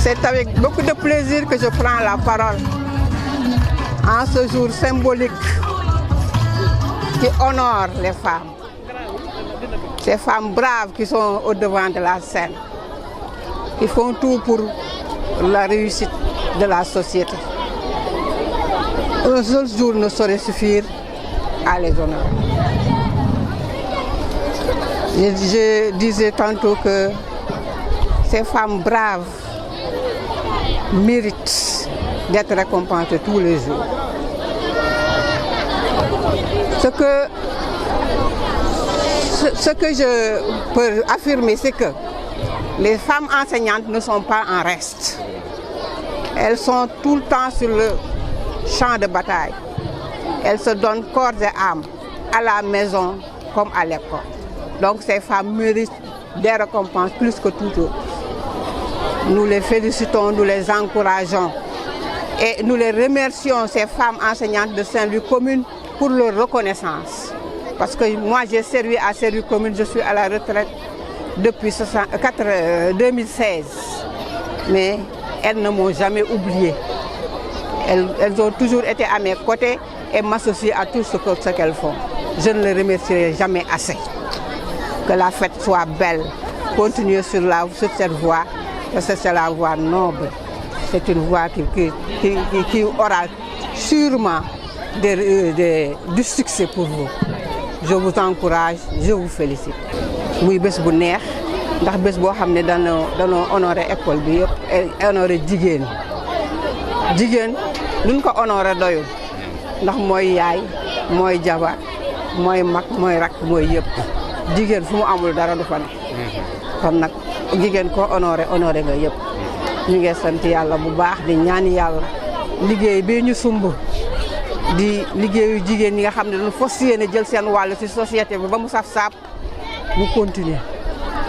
C'est avec beaucoup de plaisir que je prends la parole en ce jour symbolique qui honore les femmes. Ces femmes braves qui sont au devant de la scène, qui font tout pour la réussite de la société. Un seul jour ne saurait suffire à les honorer. Je disais tantôt que ces femmes braves méritent d'être récompensées tous les jours. Ce que je peux affirmer, c'est que les femmes enseignantes ne sont pas en reste. Elles sont tout le temps sur le champ de bataille. Elles se donnent corps et âme à la maison comme à l'école. Donc ces femmes méritent des récompenses plus que tout autre. Nous les félicitons, nous les encourageons et nous les remercions, ces femmes enseignantes de Saint-Louis commune, pour leur reconnaissance. Parce que moi j'ai servi à Saint-Louis commune, je suis à la retraite depuis 2016. Mais elles ne m'ont jamais oublié. Elles ont toujours été à mes côtés et m'associent à tout ce qu'elles font. Je ne les remercierai jamais assez. Que la fête soit belle, continuez sur cette voie, parce que c'est la voie noble. C'est une voie qui aura sûrement du succès pour vous. Je vous encourage, je vous félicite. muy bés bu neex ndax bés boo xam ne danoo honoré école bi yëpp honoré jigéen duñ ko honoré doyul ndax mooy yaay mooy jabar mooy mag mooy rakk mooy yëpp jigéen fu mu amul dara du fa ne kon nag jigéen ko honoré nga yëpp ñu ngi sant yàlla bu baax di ñaan yàlla liggéey bi ñu sumb di liggéeyu jigéen ñi nga xam ne dañu fas yéene jël seen wàll ci société bi ba mu saf saap mu continuer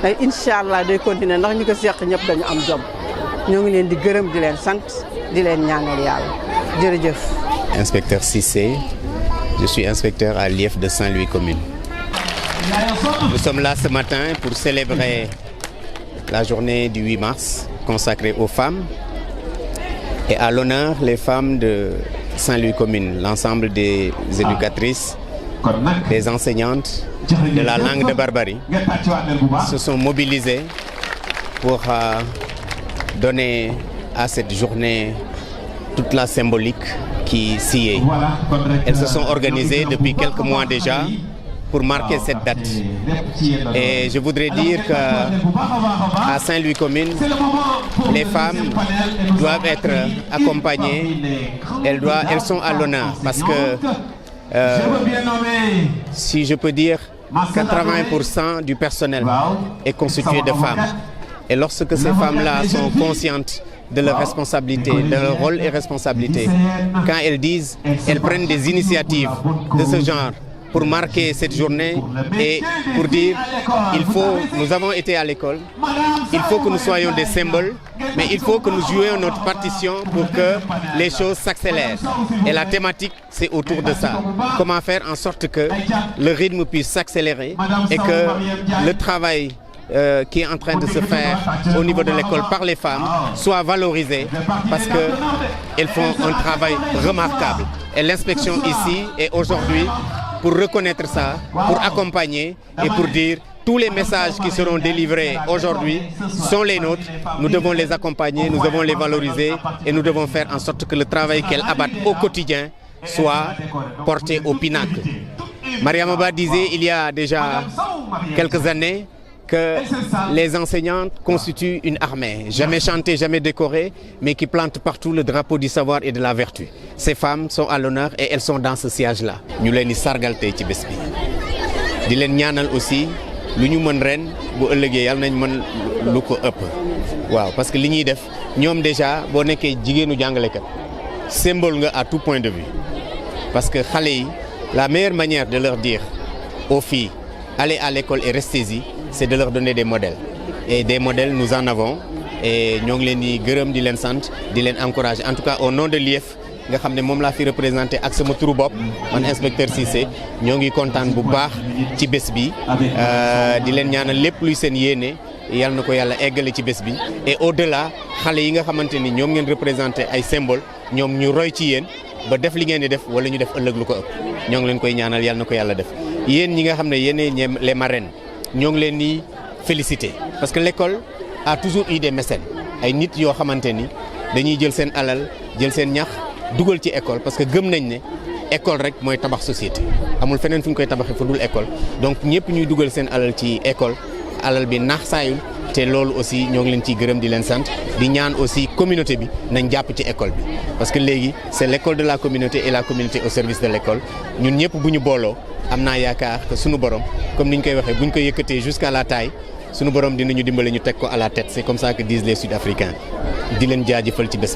ay inshallah day continuer ndax ñu ko seq ñëpp dañu am jom ñoo ngi leen di gërëm di leen sant di leen ñaanal yàlla jërëjëf. Inspecteur Cissé, je suis inspecteur à l'IEF de Saint-Louis commune. Nous sommes là ce matin pour célébrer la journée du 8 mars consacrée aux femmes et à l'honneur les femmes de Saint-Louis commune, l'ensemble des éducatrices, des enseignantes de la langue de Barbarie se sont mobilisées pour donner à cette journée toute la symbolique qui s'y est. Elles se sont organisées depuis quelques mois déjà pour marquer cette date. Et je voudrais dire qu'à Saint-Louis commune, les femmes doivent être accompagnées, elles sont à l'honneur parce que si je peux dire, 80% du personnel est constitué de femmes. Et lorsque ces femmes-là sont conscientes de leurs responsabilités, de leur rôle et responsabilités, quand elles prennent des initiatives de ce genre pour marquer cette journée et pour dire nous avons été à l'école, il faut que nous soyons des symboles, mais il faut que nous jouions notre partition pour que les choses s'accélèrent. Et la thématique, c'est autour de ça. Comment faire en sorte que le rythme puisse s'accélérer et que le travail qui est en train de se faire au niveau de l'école par les femmes soit valorisé parce qu'elles font un travail remarquable. Et l'inspection ici est aujourd'hui pour reconnaître ça, pour accompagner et pour dire tous les messages qui seront délivrés aujourd'hui sont les nôtres. Nous devons les accompagner, nous devons les valoriser et nous devons faire en sorte que le travail qu'elles abattent au quotidien soit porté au pinacle. Mariam Ba disait il y a déjà quelques années que les enseignantes constituent une armée, jamais chantée, jamais décorée, mais qui plante partout le drapeau du savoir et de la vertu. Ces femmes sont à l'honneur et elles sont dans ce siège-là. Ñu leen di sargal tey ci bés bi di leen ñaanal aussi lu ñu mën ren bu ëllëgee yàlla nañ mën lu ko ëpp waaw parce que li ñuy def ñoom déjà boo nekkee jigéenu jàngalekat symbole nga à tout point de vue parce que xale yi la meilleure manière de leur dire aux filles allez à l'école et restez-y, c'est de leur donner des modèles. Et des modèles, nous en avons. Et nous les gërëm di leen sant di leen encourager. En tout cas, au nom de l'IEF, nga xam ne moom laa fi représenté ak sama turu bopp man inspecteur Cissé ñoo ngi kontaan bu baax ci bés bi di leen ñaanal lépp luy seen yéene yal na ko yàlla eggale ci bés bi et au-delà xale yi nga xamante ni ñoom ngeen représenté ay symbole ñoom ñu roy ci yéen ba def li ngeen di def wala ñu def ëllëg lu ko ëpp ñoo ngi leen koy ñaanal yal na ko yàlla def yéen ñi nga xam ne yéenay les marraines ñoo ngi leen di féliciter parce que l'école a toujours eu des mécènes ay nit yoo xamante ni dañuy jël seen alal jël seen ñax dugal ci école parce que gëm nañ ne école rek mooy tabax société amul feneen fu ñu koy tabaxee fu dul école donc ñëpp ñuy dugal seen alal ci école alal bi naax saayul te loolu aussi ñoo ngi leen ciy gërëm di leen sant di ñaan aussi communauté bi nañ jàpp ci école bi parce que léegi c'est l'école de la communauté et la communauté au service de l'école ñun ñëpp bu ñu booloo am naa yaakaar que sunu borom comme ni ñu koy waxee bu ñu ko yëkkatee jusqu'à la taille sunu borom dinañu dimbale ñu teg ko à la tête c'est comme ça que disent les Sud-Africains di leen jaajëfal ci bés bi.